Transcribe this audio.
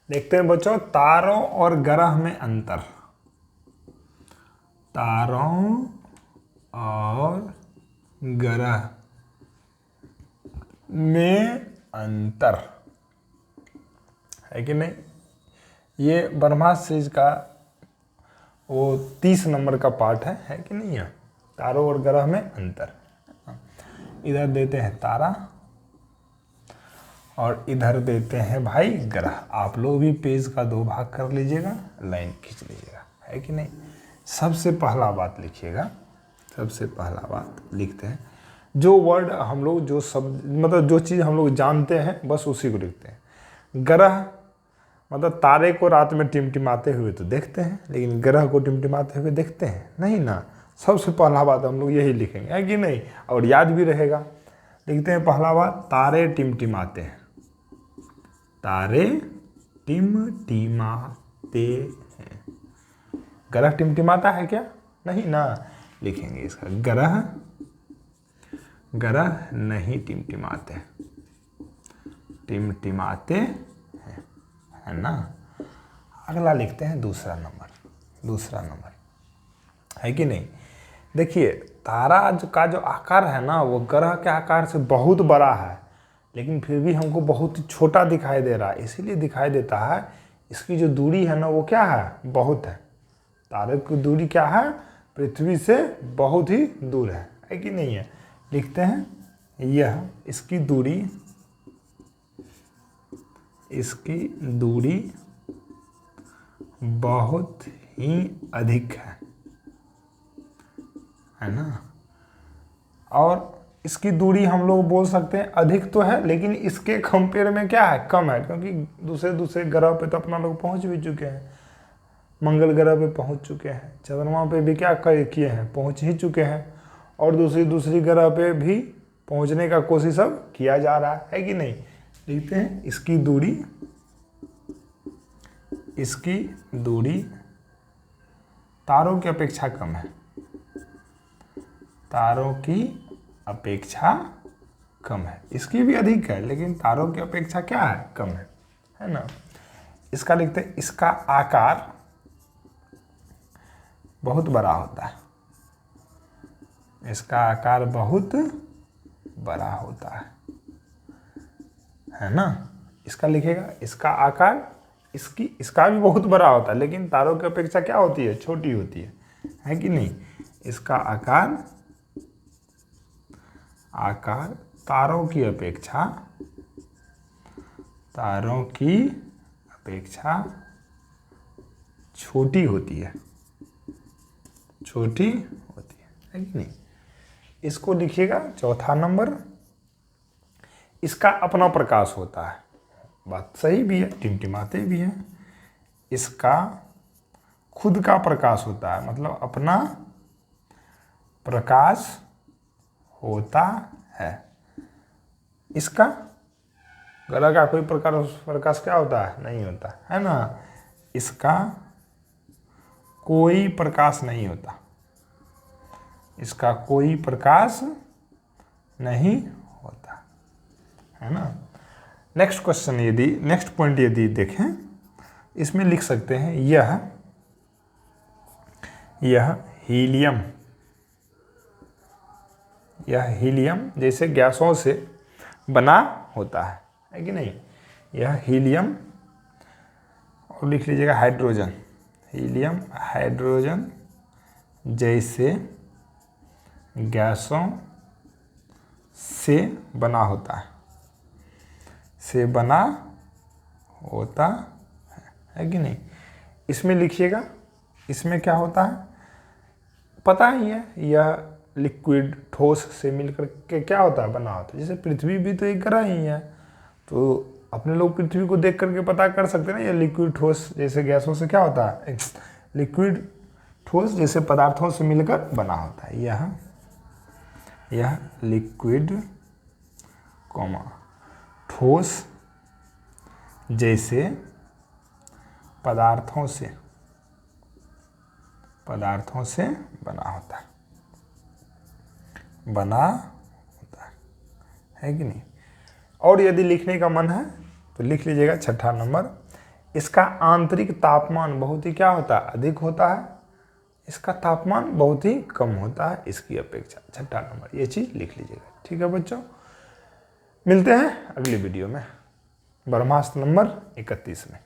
देखते हैं बच्चों, तारों और ग्रह में अंतर। तारों और ग्रह में अंतर है कि नहीं। ये ब्रह्मास्त्र सीरीज का वो 30 नंबर का पार्ट है कि नहीं है। तारों और ग्रह में अंतर। इधर देते हैं तारा और इधर देते हैं भाई ग्रह। आप लोग भी पेज का 2 भाग कर लीजिएगा, लाइन खींच लीजिएगा, है कि नहीं। सबसे पहला बात लिखिएगा, सबसे पहला बात लिखते हैं जो वर्ड हम लोग, जो शब्द मतलब जो चीज़ हम लोग जानते हैं बस उसी को लिखते हैं। ग्रह मतलब तारे को रात में टिमटिमाते हुए तो देखते हैं, लेकिन ग्रह को टिमटिमाते हुए देखते हैं नहीं ना। सबसे पहला बात हम लोग यही लिखेंगे, है कि नहीं, और याद भी रहेगा। लिखते हैं पहला बात, तारे टिमटिमाते हैं। तारे टिमटिमाते हैं। ग्रह टिमटिमाता है क्या? नहीं ना। लिखेंगे इसका, ग्रह ग्रह नहीं टिमटिमाते, टिमटिमाते हैं, है ना। अगला लिखते हैं दूसरा नंबर। दूसरा नंबर है कि नहीं। देखिए तारा का जो आकार है ना वो ग्रह के आकार से बहुत बड़ा है, लेकिन फिर भी हमको बहुत ही छोटा दिखाई दे रहा है। इसीलिए दिखाई देता है, इसकी जो दूरी है ना वो क्या है, बहुत है। तारे की दूरी क्या है, पृथ्वी से बहुत ही दूर है कि नहीं है। लिखते हैं यह इसकी दूरी बहुत ही अधिक है ना। और इसकी दूरी हम लोग बोल सकते हैं अधिक तो है, लेकिन इसके कंपेयर में क्या है, कम है, क्योंकि दूसरे ग्रह पे तो अपना लोग पहुंच भी चुके हैं। मंगल ग्रह पे पहुंच चुके हैं, चंद्रमा पे भी क्या किए हैं, पहुंच ही चुके हैं, और दूसरी ग्रह पे भी पहुंचने का कोशिश अब किया जा रहा है कि नहीं। देखते हैं इसकी दूरी तारों की अपेक्षा कम है। तारों की अपेक्षा कम है। इसकी भी अधिक है, लेकिन तारों की अपेक्षा क्या है, कम है ना। इसका लिखते हैं, इसका आकार बहुत बड़ा होता है। इसका आकार बहुत बड़ा होता है ना। इसका लिखेगा, इसका आकार इसका भी बहुत बड़ा होता है, लेकिन तारों की अपेक्षा क्या होती है, छोटी होती है कि नहीं। इसका आकार तारों की अपेक्षा छोटी होती है कि नहीं। इसको लिखिएगा चौथा नंबर, इसका अपना प्रकाश होता है। बात सही भी है, टिमटिमाते भी हैं। इसका खुद का प्रकाश होता है, मतलब अपना प्रकाश होता है। इसका ग्रह का कोई प्रकाश क्या होता है, नहीं होता है ना। इसका कोई प्रकाश नहीं होता, इसका कोई प्रकाश नहीं होता, है ना। नेक्स्ट क्वेश्चन नेक्स्ट पॉइंट यदि देखें, इसमें लिख सकते हैं यह हीलियम जैसे गैसों से बना होता है कि नहीं। यह हीलियम, और लिख लीजिएगा हाइड्रोजन। हीलियम हाइड्रोजन जैसे गैसों से बना होता है कि नहीं। इसमें लिखिएगा, इसमें क्या होता है पता ही है, यह लिक्विड ठोस से मिलकर के क्या होता है, बना होता है। जैसे पृथ्वी भी तो एक ग्रह ही है, तो अपने लोग पृथ्वी को देख करके पता कर सकते हैं ना, यह लिक्विड ठोस जैसे गैसों से क्या होता है, लिक्विड ठोस जैसे पदार्थों से मिलकर बना होता है। यह लिक्विड ठोस जैसे पदार्थों से बना होता है कि नहीं। और यदि लिखने का मन है तो लिख लीजिएगा छठा नंबर, इसका आंतरिक तापमान बहुत ही क्या होता है, अधिक होता है, इसका तापमान बहुत ही कम होता है इसकी अपेक्षा। छठा नंबर, ये चीज लिख लीजिएगा। ठीक है बच्चों, मिलते हैं अगली वीडियो में ब्रह्मास्त्र नंबर 31 में।